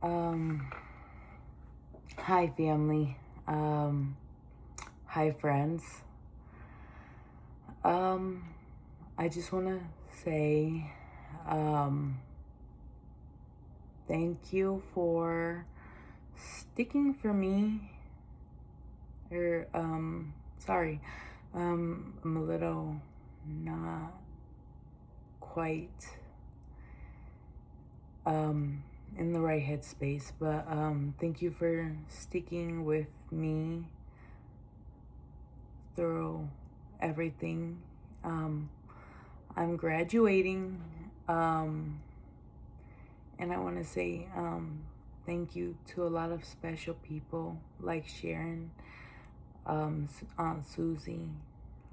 Um, Hi family. Hi friends. I just want to say, thank you for sticking for me. Or, sorry, I'm a little not quite, in the right headspace, but, thank you for sticking with me through everything. I'm graduating, and I want to say thank you to a lot of special people like Sharon, Aunt Susie.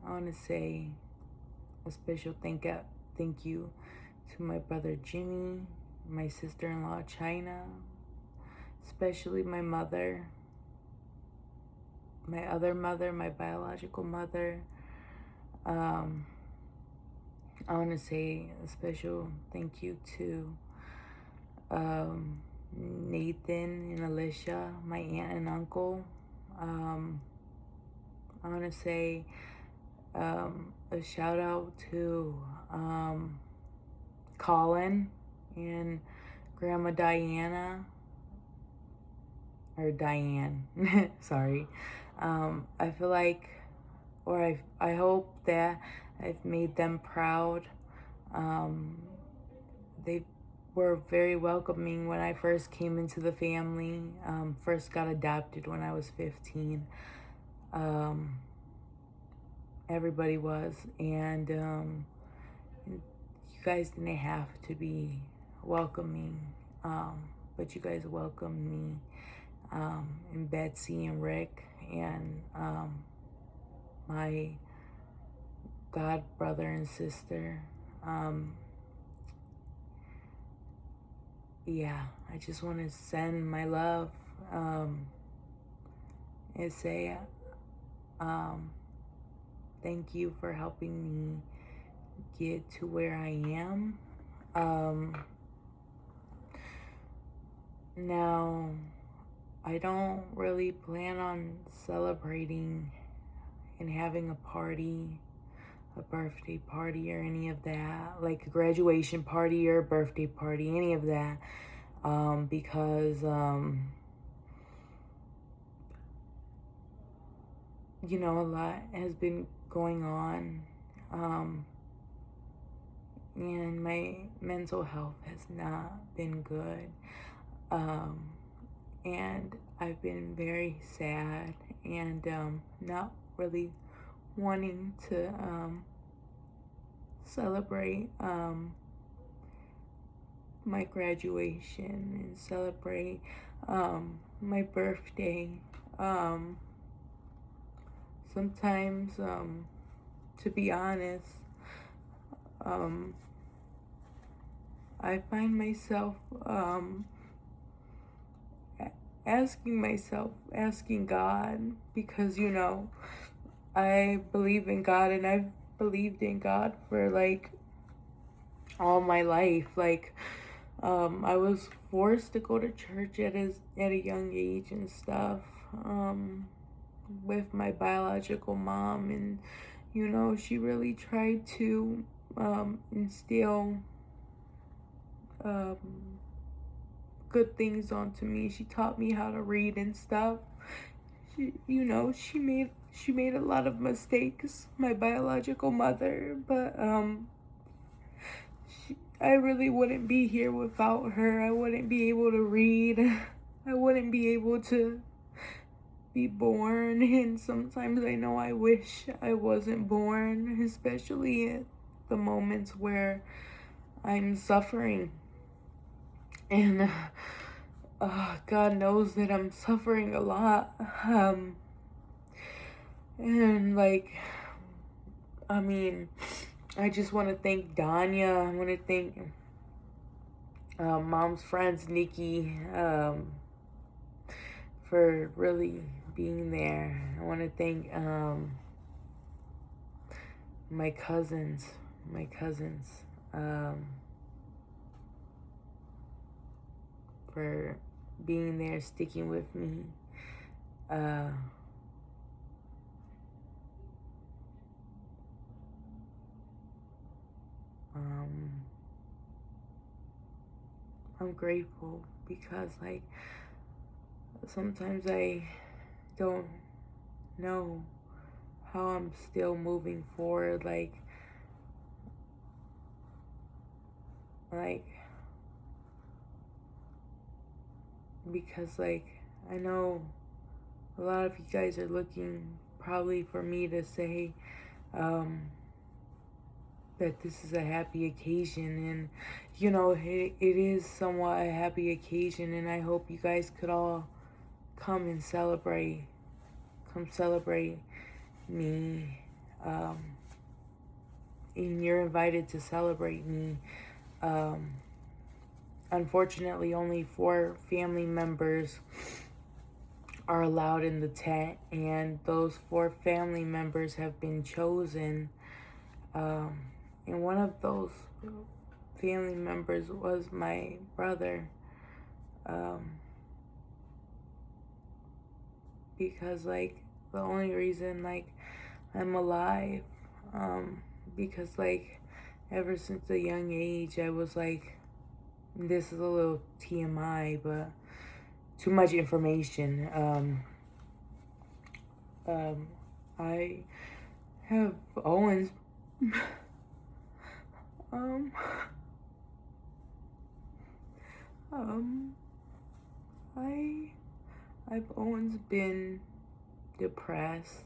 I want to say a special thank you to my brother Jimmy, my sister-in-law China, especially my mother, my other mother, my biological mother. I want to say a special thank you to Nathan and Alicia, my aunt and uncle. I want to say a shout out to Colin and Grandma Diana, or Diane, sorry. I feel like, or I hope that I've made them proud. They were very welcoming when I first came into the family. First got adopted when I was 15. Everybody was, and you guys didn't have to be welcoming, but you guys welcomed me, and Betsy and Rick and my god brother and sister. Yeah, I just want to send my love, and say thank you for helping me get to where I am. Now, I don't really plan on celebrating and having a party, a birthday party or any of that, like a graduation party or a birthday party, any of that, because, a lot has been going on, and my mental health has not been good, and I've been very sad and not really wanting to celebrate my graduation and celebrate my birthday. Sometimes, to be honest, I find myself asking God, because, I believe in God, and I've believed in God for like all my life. Like, I was forced to go to church at a young age and stuff, with my biological mom, and she really tried to instill good things onto me. She taught me how to read and stuff. She made a lot of mistakes, my biological mother, but I really wouldn't be here without her. I wouldn't be able to read. I wouldn't be able to be born, and sometimes I know I wish I wasn't born, especially at the moments where I'm suffering. And God knows that I'm suffering a lot. And like, I just want to thank Danya. I want to thank Mom's friends, Nikki, for really being there. I want to thank my cousins, for being there, sticking with me. I'm grateful because, like, sometimes I don't know how I'm still moving forward, like, because, like, I know a lot of you guys are looking probably for me to say, that this is a happy occasion, and you know, it is somewhat a happy occasion, and I hope you guys could all come celebrate me, and you're invited to celebrate me. Unfortunately, only 4 family members are allowed in the tent, and those 4 family members have been chosen. And one of those family members was my brother. Because, like, the only reason, like, I'm alive, because, like, ever since a young age, I was, like, this is a little TMI, but too much information. I have Owens. I've always been depressed.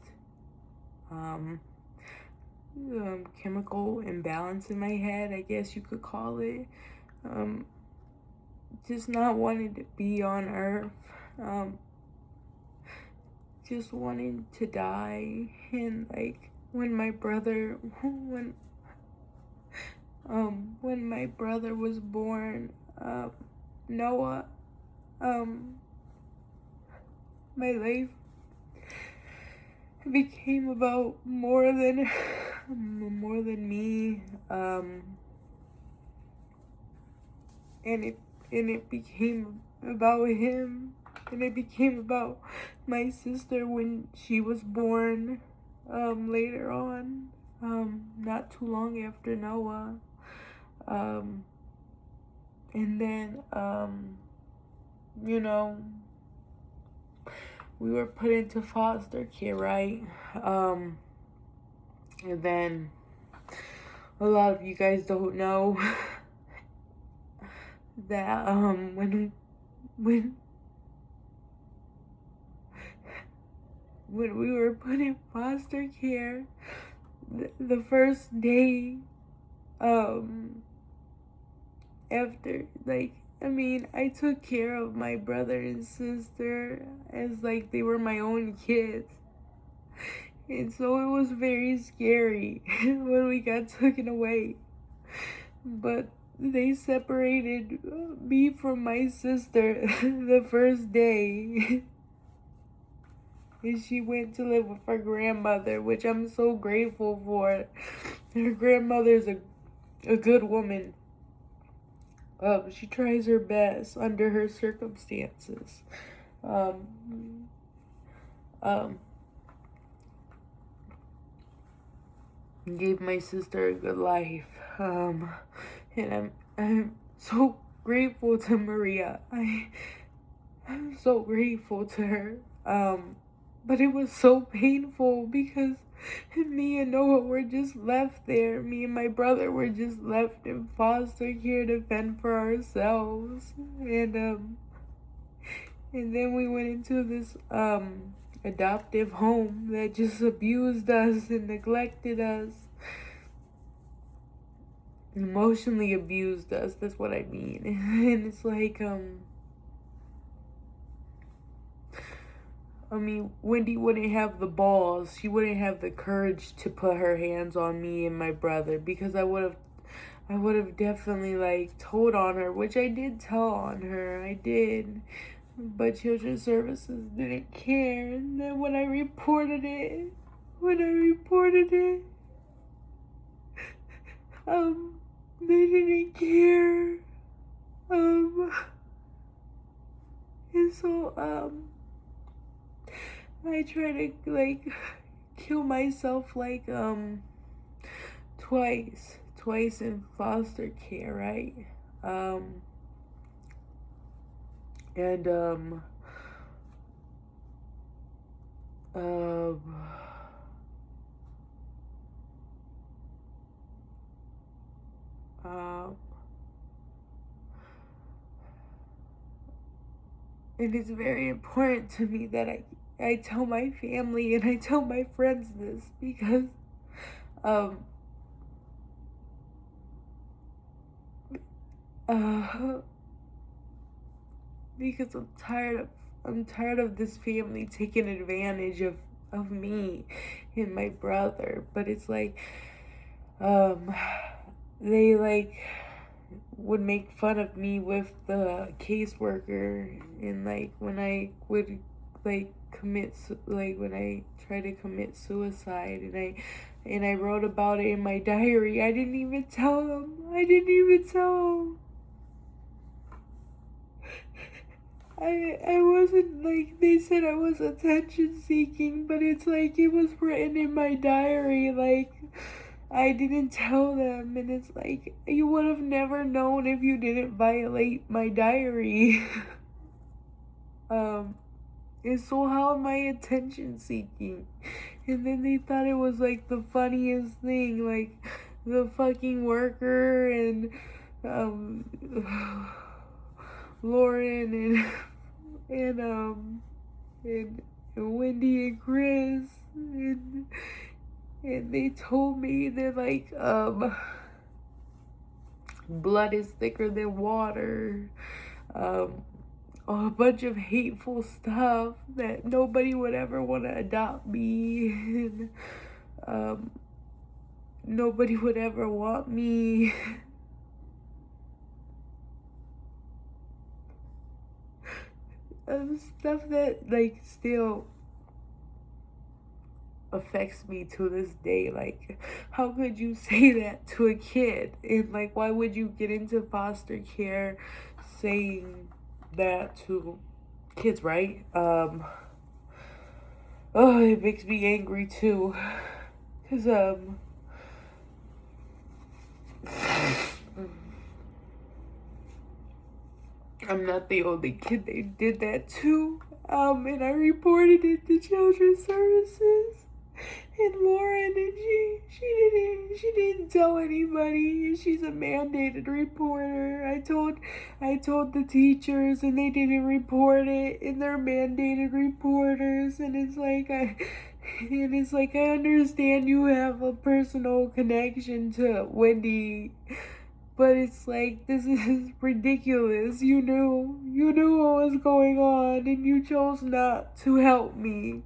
Chemical imbalance in my head, I guess you could call it. Just not wanting to be on Earth. Just wanting to die. And, like, when my brother was born, Noah, my life became about more than me, and it became about him, and it became about my sister when she was born, later on, not too long after Noah, and then, you know, we were put into foster care, right? And then a lot of you guys don't know that when we were put in foster care, the first day after, like, I mean, I took care of my brother and sister as, like, they were my own kids. And so it was very scary when we got taken away. But they separated me from my sister the first day. And she went to live with her grandmother, which I'm so grateful for. Her grandmother's a good woman. She tries her best under her circumstances. Gave my sister a good life. And I'm so grateful to Maria. I'm so grateful to her. But it was so painful because me and Noah were just left there. Me and my brother were just left in foster care to fend for ourselves. And then we went into this adoptive home that just abused us and neglected us. Emotionally abused us, that's what I mean. And it's like, I mean, Wendy wouldn't have the balls. She wouldn't have the courage to put her hands on me and my brother, because I would have definitely, like, told on her, which I did tell on her. I did. But Children's Services didn't care. And then when I reported it, they didn't care. So, I try to, like, kill myself, like, twice in foster care, right? Um, and, um, um, and it's very important to me that I tell my family and I tell my friends this because, um, uh, because I'm tired of this family taking advantage of me and my brother. But it's like, um, they like would make fun of me with the caseworker, and like when I would like like when I try to commit suicide, and I wrote about it in my diary. I didn't even tell them. I didn't even tell them. I wasn't, like, they said I was attention seeking, but it's like it was written in my diary, like, I didn't tell them, and it's like, you would have never known if you didn't violate my diary. um, and so how am I attention seeking? And then they thought it was like the funniest thing, like, the fucking worker and, Lauren and Wendy and Chris, and they told me that, like, blood is thicker than water, um, a bunch of hateful stuff, that nobody would ever want to adopt me, and, nobody would ever want me. Stuff that, like, still affects me to this day. Like, how could you say that to a kid? And like, why would you get into foster care saying that to kids, right? Oh, it makes me angry too, because I'm not the only kid they did that to. And I reported it to Children's Services. And Lauren, and she didn't tell anybody. She's a mandated reporter. I told the teachers, and they didn't report it, and they're mandated reporters. And it's like I understand you have a personal connection to Wendy, but it's like, this is ridiculous. You knew what was going on, and you chose not to help me.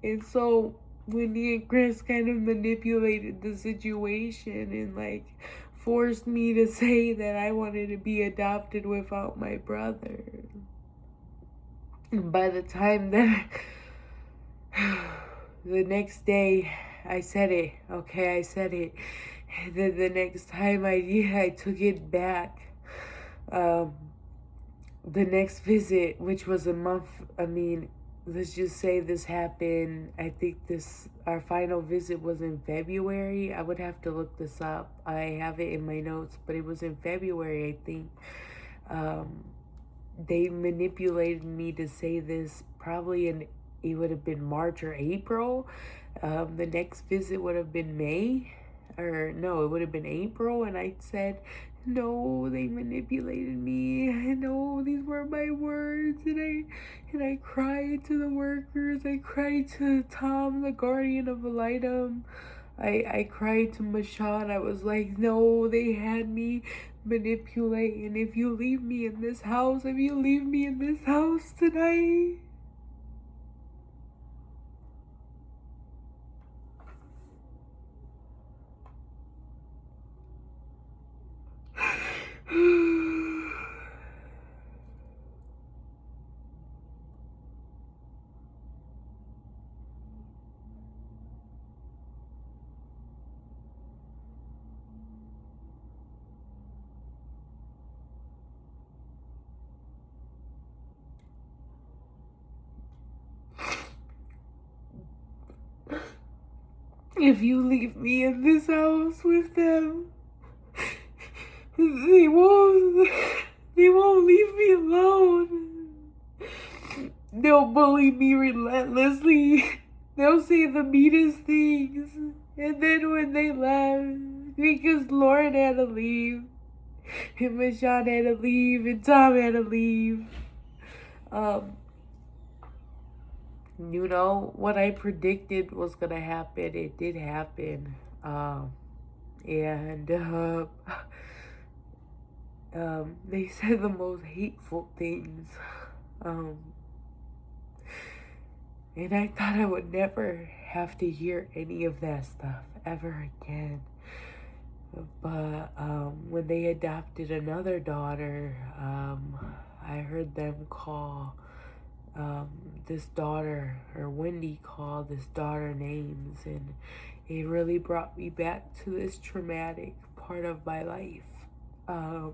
And so Wendy and Chris kind of manipulated the situation and like forced me to say that I wanted to be adopted without my brother. And by the time that the next day I said it, okay, I said it. And then the next time I took it back. The next visit, which was a month, let's just say this happened, I think our final visit was in February. I would have to look this up. I have it in my notes, but it was in February, I think. They manipulated me to say this probably it would have been March or April. The next visit would have been May, or no, it would have been April, and I said, no, they manipulated me. I know these were my words, and I cried to the workers. I cried to Tom, the guardian of Alitum. I cried to Michonne. I was like, no, they had me manipulate, and if you leave me in this house tonight, if you leave me in this house with them, they won't leave me alone. They'll bully me relentlessly. They'll say the meanest things. And then when they left, because Lauren had to leave, and Michonne had to leave, and Tom had to leave, you know, what I predicted was going to happen, it did happen. And they said the most hateful things. And I thought I would never have to hear any of that stuff ever again. But when they adopted another daughter, I heard them call this daughter, or Wendy called this daughter names, and it really brought me back to this traumatic part of my life. But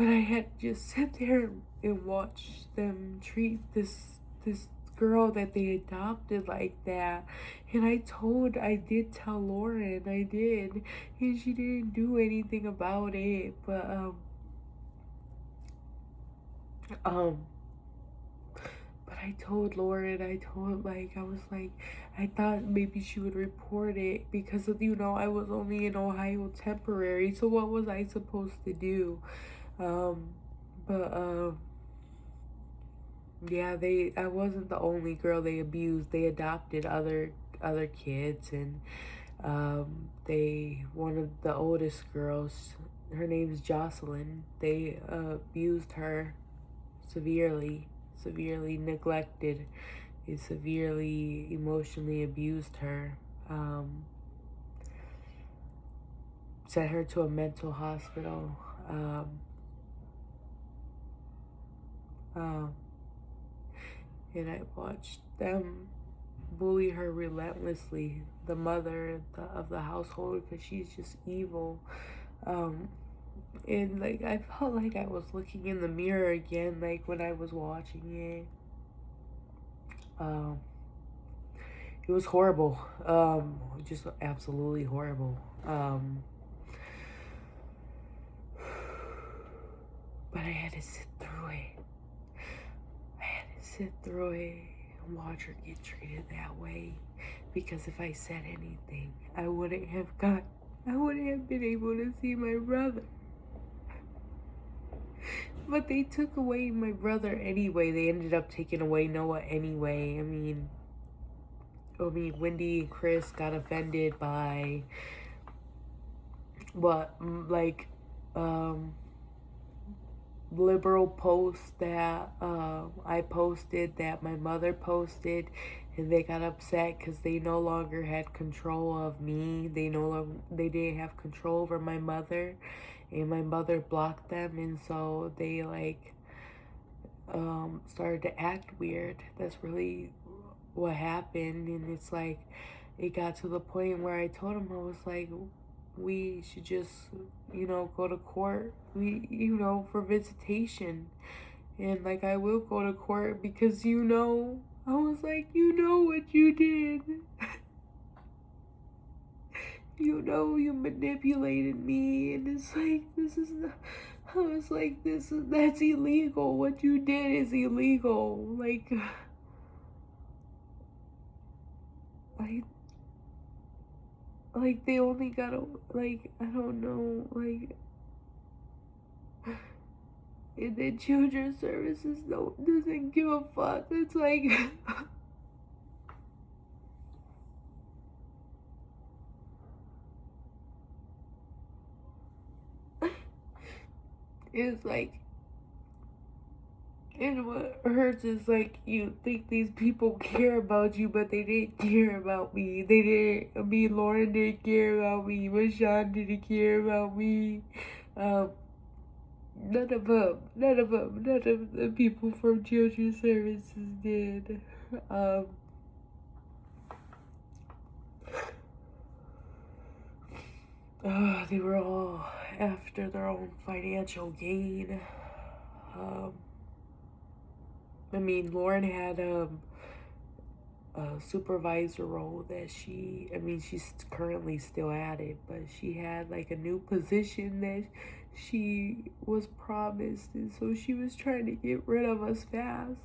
I had to just sit there and watch them treat this girl that they adopted like that. And I did tell Lauren, I did, and she didn't do anything about it. But I told Lauren, I was like, I thought maybe she would report it because of, you know, I was only in Ohio temporary, so what was I supposed to do? Yeah, I wasn't the only girl they abused. They adopted other kids, and one of the oldest girls, her name is Jocelyn, they abused her severely neglected, and severely emotionally abused her. Sent her to a mental hospital. And I watched them bully her relentlessly, the mother of the household, because she's just evil. And like, I felt like I was looking in the mirror again, like when I was watching it. It was horrible. Just absolutely horrible. But I had to sit through it. Sit through it and watch her get treated that way, because if I said anything, I wouldn't have been able to see my brother. But they took away my brother anyway. They ended up taking away Noah anyway. I mean, Wendy and Chris got offended by liberal posts that I posted, that my mother posted, and they got upset because they no longer had control of me. They didn't have control over my mother, and my mother blocked them, and so they started to act weird. That's really what happened. And it's like, it got to the point where I told him, I was like, we should just, go to court, for visitation. And like, I will go to court because, I was like, what you did. You manipulated me. And it's like, that's illegal. What you did is illegal. Like, they only got I don't know, and then children's services doesn't give a fuck. It's like, it's like, and what hurts is like, you think these people care about you, but they didn't care about me. Lauren didn't care about me. Michonne didn't care about me. None of the people from children's services did. They were all after their own financial gain. Lauren had supervisor role that she's currently still at it, but she had like a new position that she was promised, and so she was trying to get rid of us fast.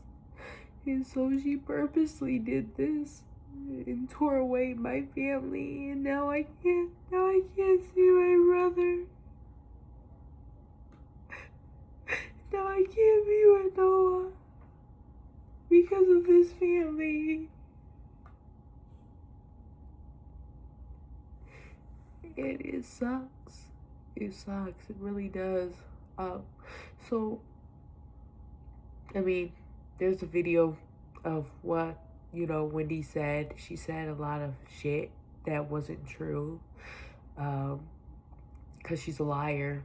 And so she purposely did this and tore away my family, and now I can't see my brother. Now I can't be with Noah because of this family. And it sucks. It sucks. It really does. So, I mean, there's a video of what, Wendy said. She said a lot of shit that wasn't true. Because she's a liar.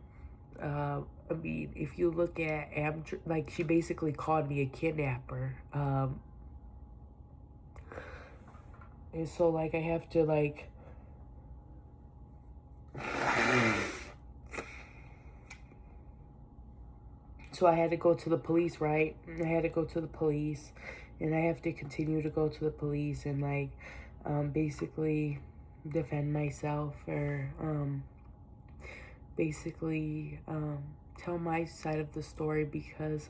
I mean, if you look at like, she basically called me a kidnapper. And so, like, I have to, like, so I had to go to the police, right? I had to go to the police, and I have to continue to go to the police and, like, basically defend myself, or basically tell my side of the story, because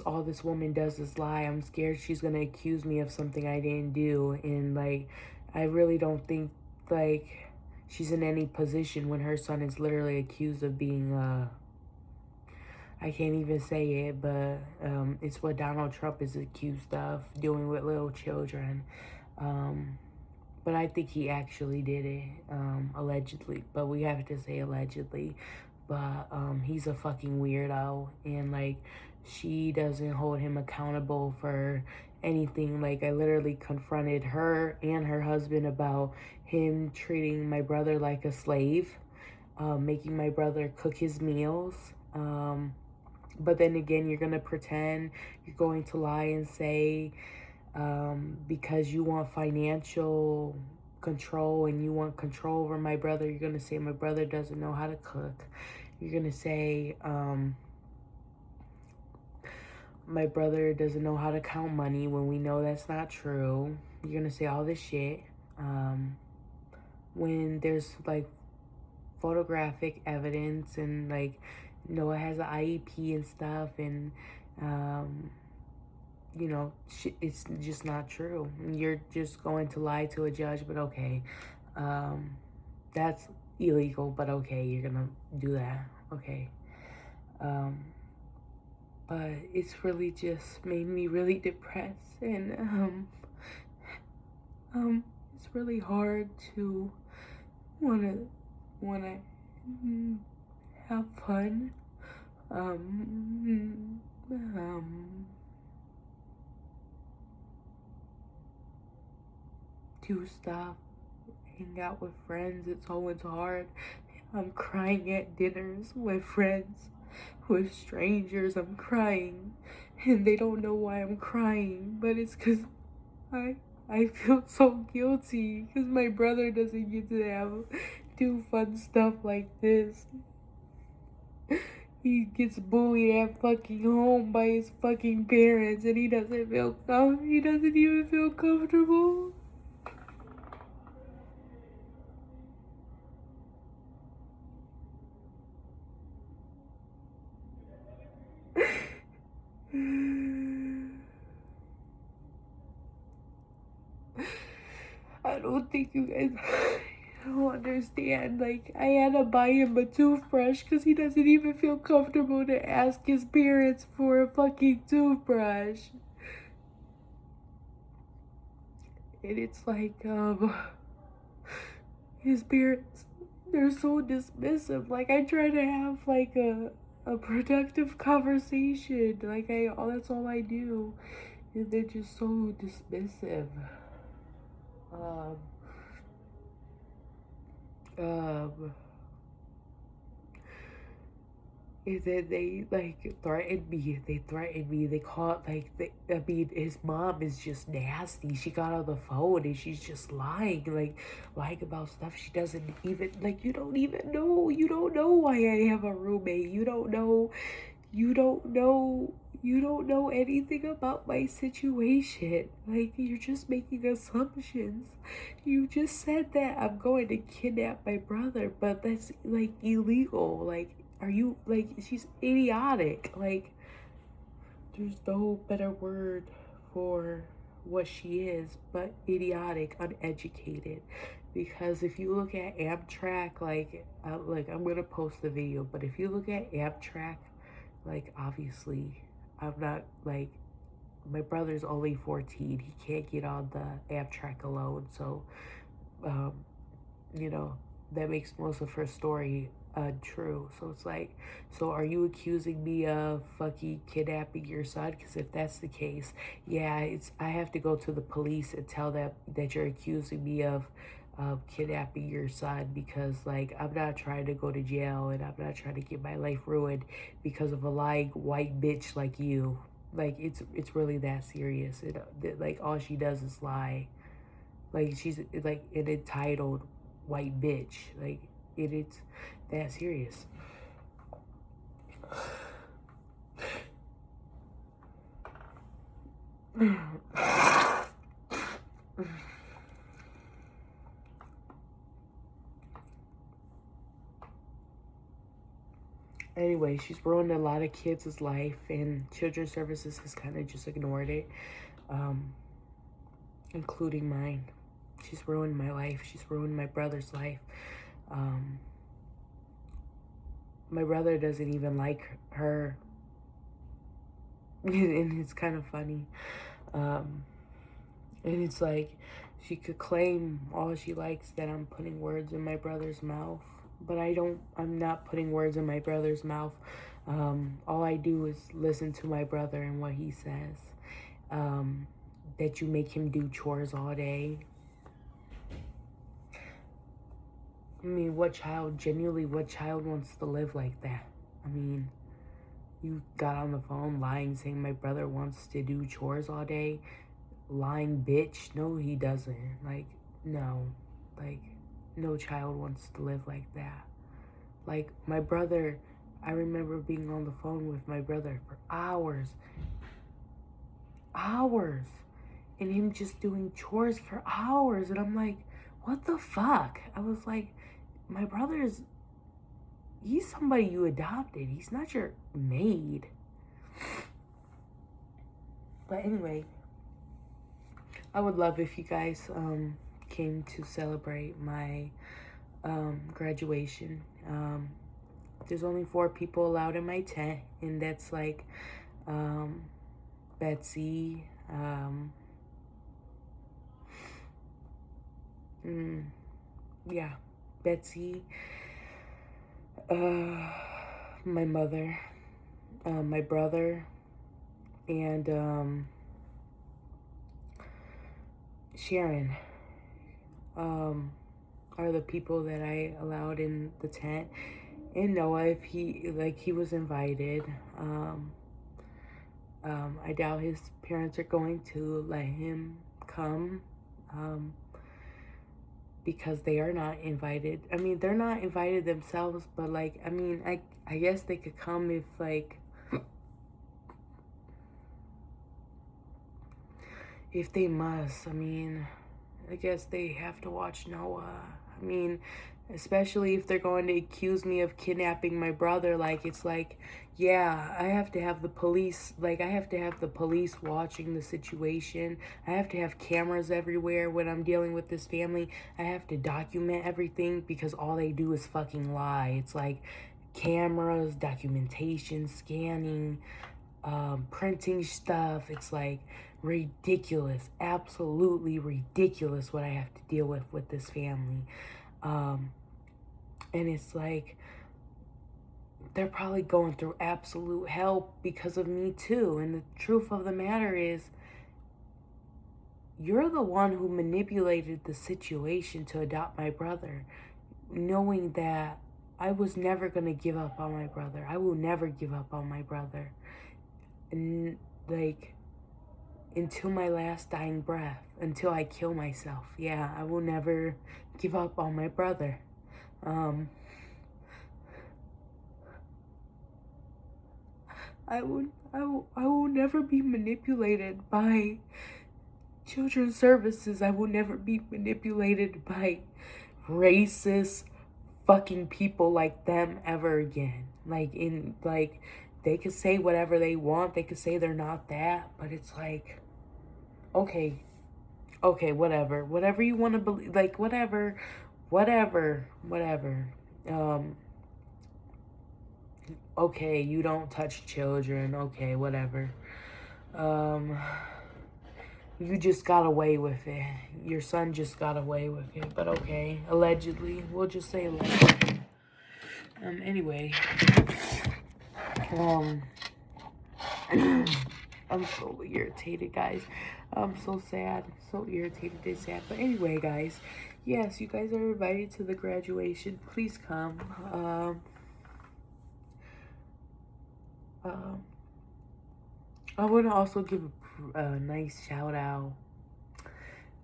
all this woman does is lie. I'm scared she's gonna accuse me of something I didn't do, and, like, I really don't think, like, she's in any position when her son is literally accused of being I can't even say it, but it's what Donald Trump is accused of doing with little children. But I think he actually did it, allegedly. But we have to say allegedly. But he's a fucking weirdo. And, like, she doesn't hold him accountable for anything. Like, I literally confronted her and her husband about him treating my brother like a slave. Making my brother cook his meals. But then again, you're going to pretend, you're going to lie and say, because you want financial control and you want control over my brother, you're going to say my brother doesn't know how to cook. You're going to say, my brother doesn't know how to count money, when we know that's not true. You're going to say all this shit. When there's, like, photographic evidence, and, like, Noah has an IEP and stuff, and it's just not true. And you're just going to lie to a judge. But okay, that's illegal, but okay, you're gonna do that. Okay. But it's really just made me really depressed, and it's really hard to wanna have fun, do stuff, hang out with friends. It's always hard. I'm crying at dinners with friends, with strangers. I'm crying, and they don't know why I'm crying, but it's because I feel so guilty because my brother doesn't get to do fun stuff like this. He gets bullied at fucking home by his fucking parents, and he doesn't even feel comfortable. I don't think you guys don't understand. Like, I had to buy him a toothbrush because he doesn't even feel comfortable to ask his parents for a fucking toothbrush. And it's like, his parents, they're so dismissive. Like, I try to have, like, a productive conversation. Like, that's all I do. And they're just so dismissive. And then they, like, threatened me. They called, like, his mom is just nasty. She got on the phone and she's just lying about stuff she doesn't even, like, you don't know why I have a roommate. You don't know You don't know anything about my situation. Like, you're just making assumptions. You just said that I'm going to kidnap my brother, but that's, like, illegal. Like, are you, like, she's idiotic. Like, there's no better word for what she is but idiotic, uneducated. Because if you look at Amtrak, like I'm gonna post the video, but if you look at Amtrak, like, obviously I'm not, like, my brother's only 14, he can't get on the Amtrak alone, so um you know, that makes most of her story untrue. So it's like, so are you accusing me of fucking kidnapping your son? Because if that's the case, yeah, I have to go to the police and tell them that you're accusing me of kidnapping your son, because, like, I'm not trying to go to jail and I'm not trying to get my life ruined because of a lying white bitch like you. Like, it's really that serious. Like, all she does is lie. Like, she's like an entitled white bitch. Like, it's that serious. Anyway, she's ruined a lot of kids' life, and Children's Services has kind of just ignored it, including mine. She's ruined my life. She's ruined my brother's life. My brother doesn't even like her. And it's kind of funny. And it's like, she could claim all she likes that I'm putting words in my brother's mouth, but I'm not putting words in my brother's mouth. All I do is listen to my brother and what he says. That you make him do chores all day. I mean, what child wants to live like that? I mean, you got on the phone lying, saying my brother wants to do chores all day. Lying bitch. No, he doesn't. Like, no. Like, no child wants to live like that. Like, my brother, I remember being on the phone with my brother for hours. And him just doing chores for hours. And I'm like, what the fuck? I was like, my he's somebody you adopted. He's not your maid. But anyway, I would love if you guys came to celebrate my graduation. There's only 4 people allowed in my tent, and that's like Betsy, Betsy, my mother, my brother, and Sharon are the people that I allowed in the tent. And Noah, if he was invited. I doubt his parents are going to let him come, because they are not invited. I mean, they're not invited themselves, but, like, I mean, I guess they could come if, like, if they must. I mean, I guess they have to watch Noah. I mean, especially if they're going to accuse me of kidnapping my brother. Like, it's like, yeah, I have to have the police, like, I have to have the police watching the situation. I have to have cameras everywhere when I'm dealing with this family. I have to document everything, because all they do is fucking lie. It's like cameras, documentation, scanning, printing stuff. It's like ridiculous, absolutely ridiculous what I have to deal with this family. And it's like, they're probably going through absolute hell because of me too. And the truth of the matter is, you're the one who manipulated the situation to adopt my brother, knowing that I was never going to give up on my brother. I will never give up on my brother. And, like, until my last dying breath, until I kill myself. Yeah, I will never give up on my brother. I will never be manipulated by children's services. I will never be manipulated by racist fucking people like them ever again. Like, they could say whatever they want. They could say they're not that, but it's like, okay, whatever. Whatever you want to believe, like, whatever. Okay, you don't touch children. Okay, whatever. You just got away with it. Your son just got away with it. But okay, allegedly. We'll just say allegedly. Anyway. I'm so irritated, guys. I'm so sad. So irritated and sad. But anyway, guys. Yes, you guys are invited to the graduation. Please come. I want to also give a nice shout out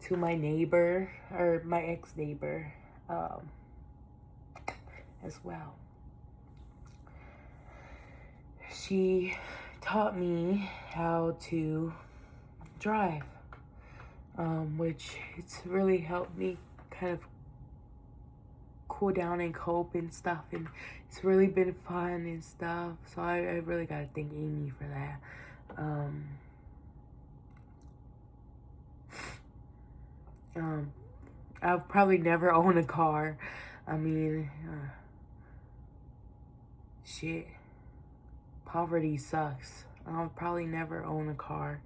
to my neighbor, or my ex-neighbor, as well. She taught me how to drive, which it's really helped me kind of cool down and cope and stuff, and it's really been fun and stuff. So I really gotta thank Amy for that. I'll probably never own a car. I mean, shit, poverty sucks. I'll probably never own a car.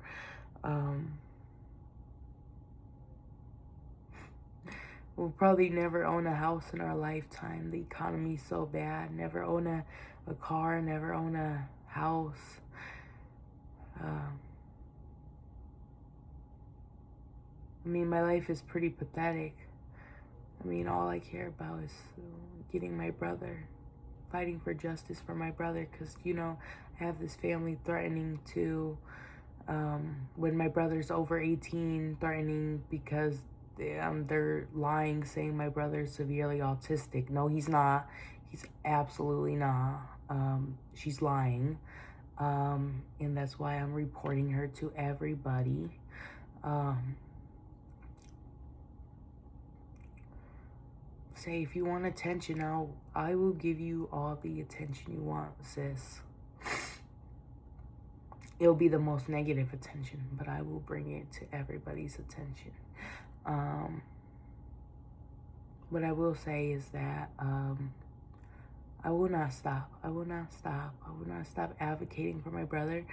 We'll probably never own a house in our lifetime. The economy's so bad. Never own a car, never own a house. I mean, my life is pretty pathetic. I mean, all I care about is getting my brother, fighting for justice for my brother, because, you know, I have this family threatening to, when my brother's over 18, threatening because they're lying, saying my brother's severely autistic. No, he's not. He's absolutely not. She's lying. And that's why I'm reporting her to everybody. Say, if you want attention, I will give you all the attention you want, sis. It'll be the most negative attention, but I will bring it to everybody's attention. What I will say is that I will not stop. I will not stop. I will not stop advocating for my brother.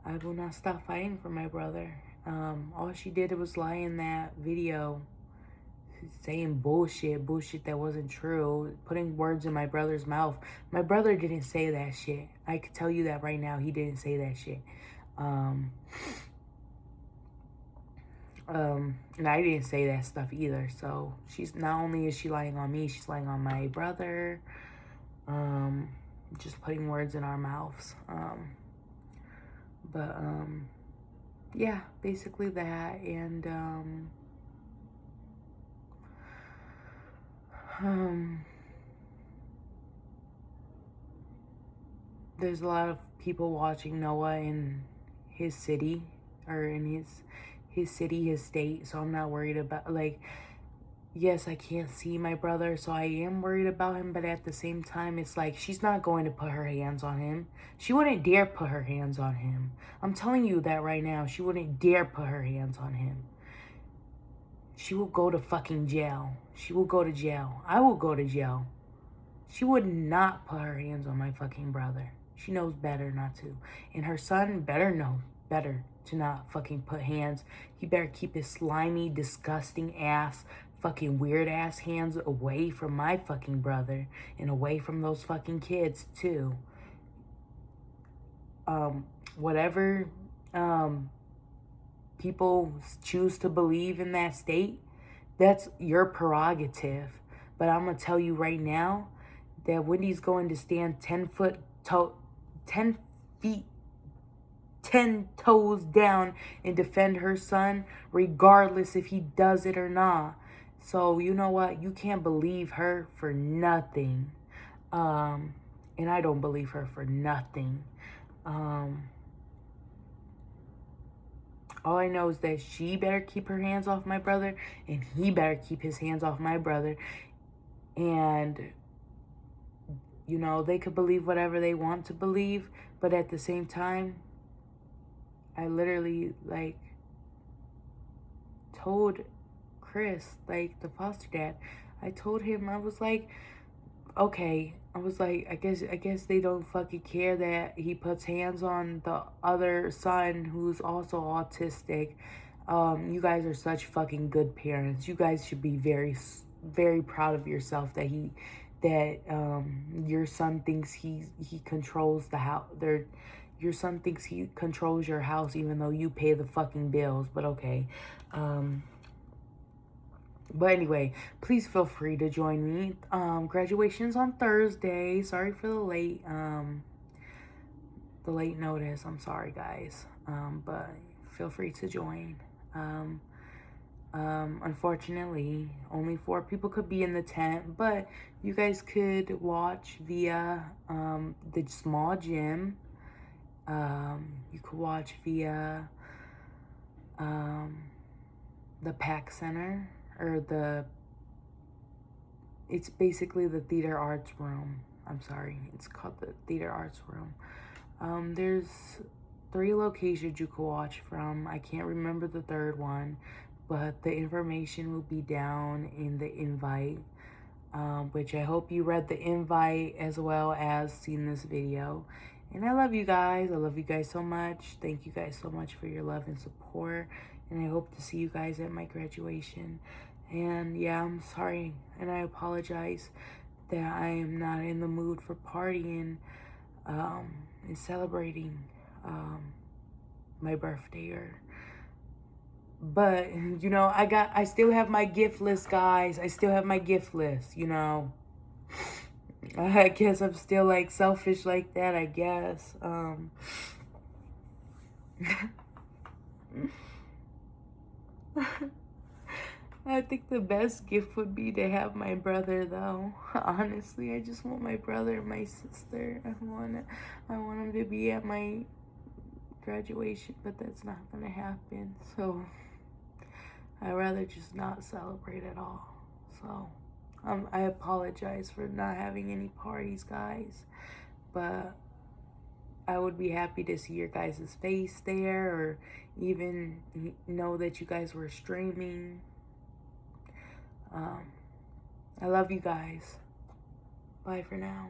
I will not stop fighting for my brother. All she did was lie in that video, saying bullshit that wasn't true, putting words in my brother's mouth. My brother didn't say that shit. I could tell you that right now. He didn't say that shit. And I didn't say that stuff either. So she's, not only is she lying on me, she's lying on my brother. Just putting words in our mouths. Yeah, basically that. And there's a lot of people watching Noah in his city, or in his city, his state, so I'm not worried about, like, yes, I can't see my brother, so I am worried about him, but at the same time, it's like, she's not going to put her hands on him. She wouldn't dare put her hands on him. I'm telling you that right now. She wouldn't dare put her hands on him. She will go to fucking jail. She will go to jail. I will go to jail. She would not put her hands on my fucking brother. She knows better not to. And her son better know better to not fucking put hands. He better keep his slimy, disgusting ass, fucking weird ass hands away from my fucking brother. And away from those fucking kids too. Whatever people choose to believe in that state, that's your prerogative. But I'm going to tell you right now that Wendy's going to stand 10 feet, 10 toes down and defend her son, regardless if he does it or not. So, you know what? You can't believe her for nothing. And I don't believe her for nothing. All I know is that she better keep her hands off my brother, and he better keep his hands off my brother. And, you know, they could believe whatever they want to believe, but at the same time, I literally, like, told Chris, like, the foster dad, I told him, I was like, okay, I was like, I guess they don't fucking care that he puts hands on the other son who's also autistic. You guys are such fucking good parents. You guys should be very, very proud of yourself that your son thinks he controls the house. Your son thinks he controls your house even though you pay the fucking bills. But okay. But anyway, please feel free to join me. Graduation's on Thursday. Sorry for the late notice. I'm sorry, guys. But feel free to join. Unfortunately, only 4 people could be in the tent, but you guys could watch via the small gym. You could watch via the PAC Center, or it's basically the theater arts room. I'm sorry, it's called the theater arts room. There's 3 locations you could watch from. I can't remember the third one, but the information will be down in the invite, which I hope you read the invite as well as seen this video. And I love you guys. I love you guys so much. Thank you guys so much for your love and support. And I hope to see you guys at my graduation. And yeah, I'm sorry and I apologize that I am not in the mood for partying and celebrating my birthday. But you know, I still have my gift list, guys. I still have my gift list, you know. I guess I'm still like selfish like that, I guess. I think the best gift would be to have my brother, though. Honestly, I just want my brother and my sister. I want them to be at my graduation, but that's not gonna happen. So I'd rather just not celebrate at all. So I apologize for not having any parties, guys, but I would be happy to see your guys' face there, or even know that you guys were streaming. I love you guys. Bye for now.